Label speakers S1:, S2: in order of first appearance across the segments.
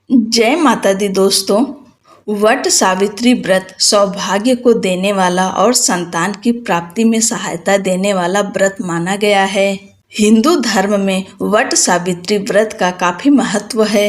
S1: जय माता दी दोस्तों। वट सावित्री व्रत सौभाग्य को देने वाला और संतान की प्राप्ति में सहायता देने वाला व्रत माना गया है। हिंदू धर्म में वट सावित्री व्रत का काफी महत्व है।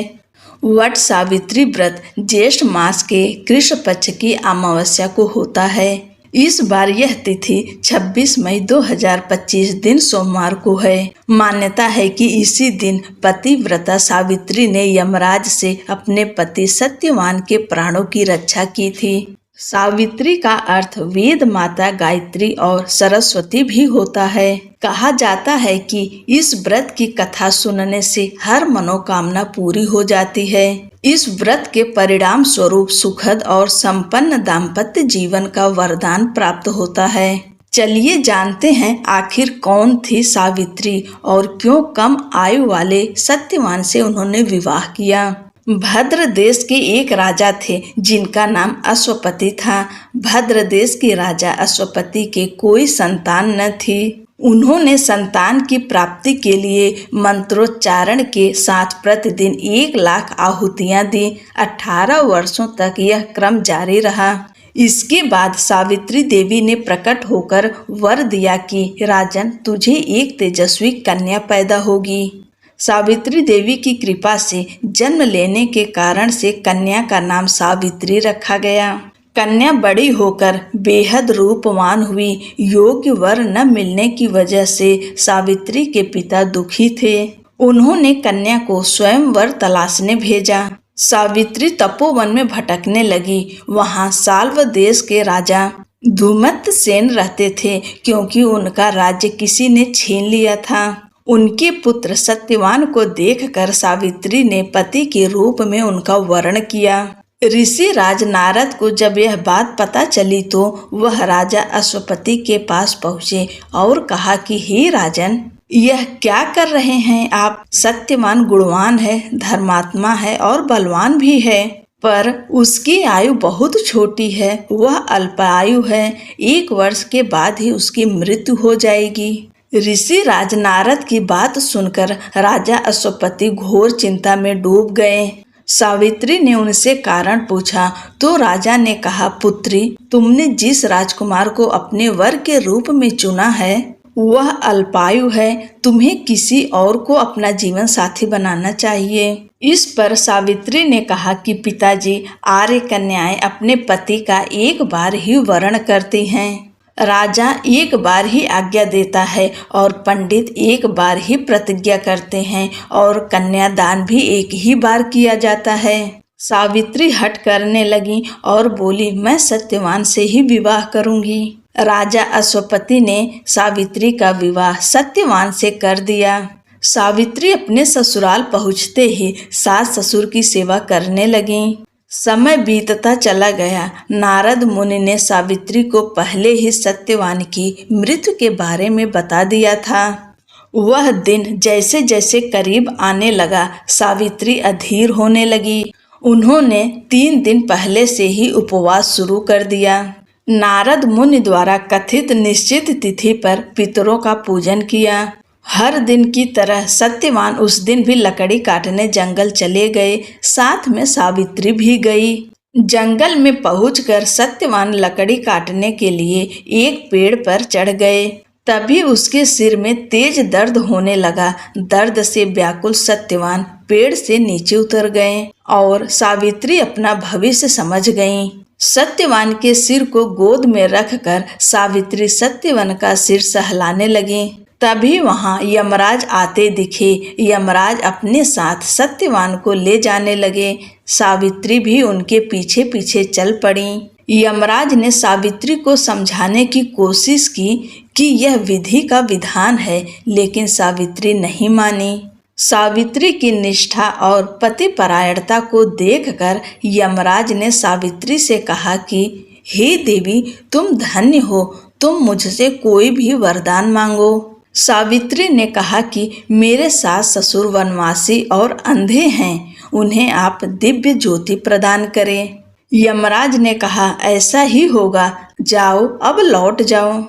S1: वट सावित्री व्रत ज्येष्ठ मास के कृष्ण पक्ष की अमावस्या को होता है। इस बार यह तिथि 26 मई 2025 दिन सोमवार को है। मान्यता है कि इसी दिन पतिव्रता सावित्री ने यमराज से अपने पति सत्यवान के प्राणों की रक्षा की थी। सावित्री का अर्थ वेद माता गायत्री और सरस्वती भी होता है। कहा जाता है कि इस व्रत की कथा सुनने से हर मनोकामना पूरी हो जाती है। इस व्रत के परिणाम स्वरूप सुखद और संपन्न दाम्पत्य जीवन का वरदान प्राप्त होता है। चलिए जानते हैं आखिर कौन थी सावित्री और क्यों कम आयु वाले सत्यवान से उन्होंने विवाह किया। भद्र देश के एक राजा थे जिनका नाम अश्वपति था। भद्र देश के राजा अश्वपति के कोई संतान न थी। उन्होंने संतान की प्राप्ति के लिए मंत्रोच्चारण के साथ प्रतिदिन 1,00,000 आहुतियां दी। 18 वर्षों तक यह क्रम जारी रहा। इसके बाद सावित्री देवी ने प्रकट होकर वर दिया कि राजन, तुझे एक तेजस्वी कन्या पैदा होगी। सावित्री देवी की कृपा से जन्म लेने के कारण से कन्या का नाम सावित्री रखा गया। कन्या बड़ी होकर बेहद रूपवान हुई। योग्य वर न मिलने की वजह से सावित्री के पिता दुखी थे। उन्होंने कन्या को स्वयं वर तलाशने भेजा। सावित्री तपोवन में भटकने लगी। वहां साल्व देश के राजा धूमत सेन रहते थे, क्योंकि उनका राज्य किसी ने छीन लिया था। उनके पुत्र सत्यवान को देखकर सावित्री ने पति के रूप में उनका वर्ण किया। ऋषि राज नारद को जब यह बात पता चली तो वह राजा अश्वपति के पास पहुँचे और कहा कि हे राजन, यह क्या कर रहे हैं आप। सत्यवान गुणवान है, धर्मात्मा है और बलवान भी है, पर उसकी आयु बहुत छोटी है। वह अल्पायु है। 1 वर्ष के बाद ही उसकी मृत्यु हो जाएगी। ऋषि राज नारद की बात सुनकर राजा अश्वपति घोर चिंता में डूब गए। सावित्री ने उनसे कारण पूछा तो राजा ने कहा, पुत्री, तुमने जिस राजकुमार को अपने वर के रूप में चुना है वह अल्पायु है। तुम्हें किसी और को अपना जीवन साथी बनाना चाहिए। इस पर सावित्री ने कहा कि पिताजी, आर्य कन्याएं अपने पति का एक बार ही वर्ण करती हैं। राजा एक बार ही आज्ञा देता है और पंडित एक बार ही प्रतिज्ञा करते हैं और कन्यादान भी एक ही बार किया जाता है। सावित्री हट करने लगी और बोली, मैं सत्यवान से ही विवाह करूंगी। राजा अश्वपति ने सावित्री का विवाह सत्यवान से कर दिया। सावित्री अपने ससुराल पहुंचते ही सास ससुर की सेवा करने लगी। समय बीतता चला गया। नारद मुनि ने सावित्री को पहले ही सत्यवान की मृत्यु के बारे में बता दिया था। वह दिन जैसे जैसे करीब आने लगा, सावित्री अधीर होने लगी। उन्होंने 3 दिन पहले से ही उपवास शुरू कर दिया। नारद मुनि द्वारा कथित निश्चित तिथि पर पितरों का पूजन किया। हर दिन की तरह सत्यवान उस दिन भी लकड़ी काटने जंगल चले गए। साथ में सावित्री भी गई। जंगल में पहुंचकर सत्यवान लकड़ी काटने के लिए एक पेड़ पर चढ़ गए। तभी उसके सिर में तेज दर्द होने लगा। दर्द से व्याकुल सत्यवान पेड़ से नीचे उतर गए और सावित्री अपना भविष्य समझ गईं। सत्यवान के सिर को गोद में रखकर सावित्री सत्यवान का सिर सहलाने लगी। तभी वहां यमराज आते दिखे। यमराज अपने साथ सत्यवान को ले जाने लगे। सावित्री भी उनके पीछे पीछे चल पड़ी। यमराज ने सावित्री को समझाने की कोशिश की कि यह विधि का विधान है, लेकिन सावित्री नहीं मानी। सावित्री की निष्ठा और पतिपरायणता को देखकर यमराज ने सावित्री से कहा कि हे देवी, तुम धन्य हो, तुम मुझसे कोई भी वरदान मांगो। सावित्री ने कहा कि मेरे सास ससुर वनवासी और अंधे हैं, उन्हें आप दिव्य ज्योति प्रदान करें। यमराज ने कहा, ऐसा ही होगा, जाओ अब लौट जाओ।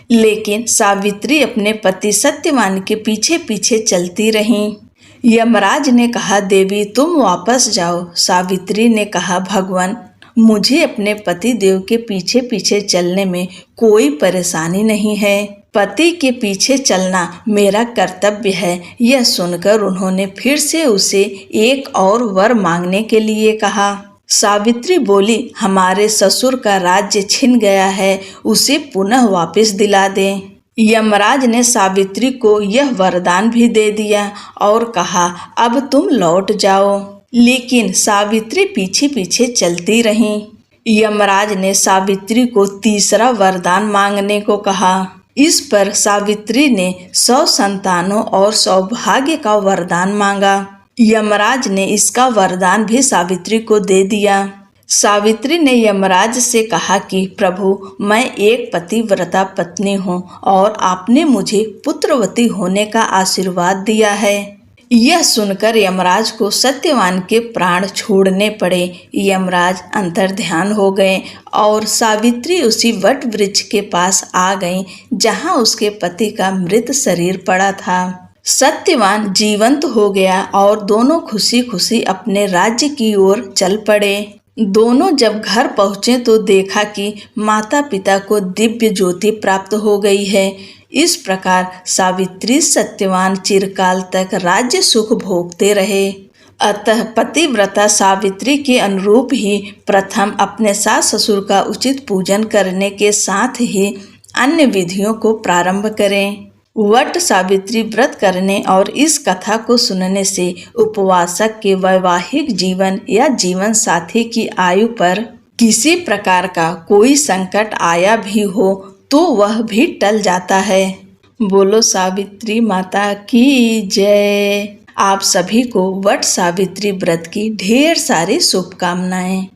S1: लेकिन सावित्री अपने पति सत्यवान के पीछे पीछे चलती रहीं। यमराज ने कहा, देवी तुम वापस जाओ। सावित्री ने कहा, भगवान मुझे अपने पति देव के पीछे पीछे चलने में कोई परेशानी नहीं है। पति के पीछे चलना मेरा कर्तव्य है। यह सुनकर उन्होंने फिर से उसे एक और वर मांगने के लिए कहा। सावित्री बोली, हमारे ससुर का राज्य छिन गया है, उसे पुनः वापस दिला दें। यमराज ने सावित्री को यह वरदान भी दे दिया और कहा, अब तुम लौट जाओ। लेकिन सावित्री पीछे पीछे चलती रहीं। यमराज ने सावित्री को तीसरा वरदान मांगने को कहा। इस पर सावित्री ने 100 संतानों और सौभाग्य का वरदान मांगा। यमराज ने इसका वरदान भी सावित्री को दे दिया। सावित्री ने यमराज से कहा कि प्रभु मैं एक पतिव्रता पत्नी हूँ और आपने मुझे पुत्रवती होने का आशीर्वाद दिया है। यह सुनकर यमराज को सत्यवान के प्राण छोड़ने पड़े। यमराज अंतर्ध्यान हो गए और सावित्री उसी वट वृक्ष के पास आ गईं जहाँ उसके पति का मृत शरीर पड़ा था। सत्यवान जीवंत हो गया और दोनों खुशी खुशी अपने राज्य की ओर चल पड़े। दोनों जब घर पहुँचे तो देखा कि माता पिता को दिव्य ज्योति प्राप्त हो गई है। इस प्रकार सावित्री सत्यवान चिरकाल तक राज्य सुख भोगते रहे। अतः पतिव्रता सावित्री के अनुरूप ही प्रथम अपने सास ससुर का उचित पूजन करने के साथ ही अन्य विधियों को प्रारंभ करें। वट सावित्री व्रत करने और इस कथा को सुनने से उपवासक के वैवाहिक जीवन या जीवन साथी की आयु पर किसी प्रकार का कोई संकट आया भी हो तो वह भी टल जाता है। बोलो सावित्री माता की जय। आप सभी को वट सावित्री व्रत की ढेर सारी शुभकामनाएं।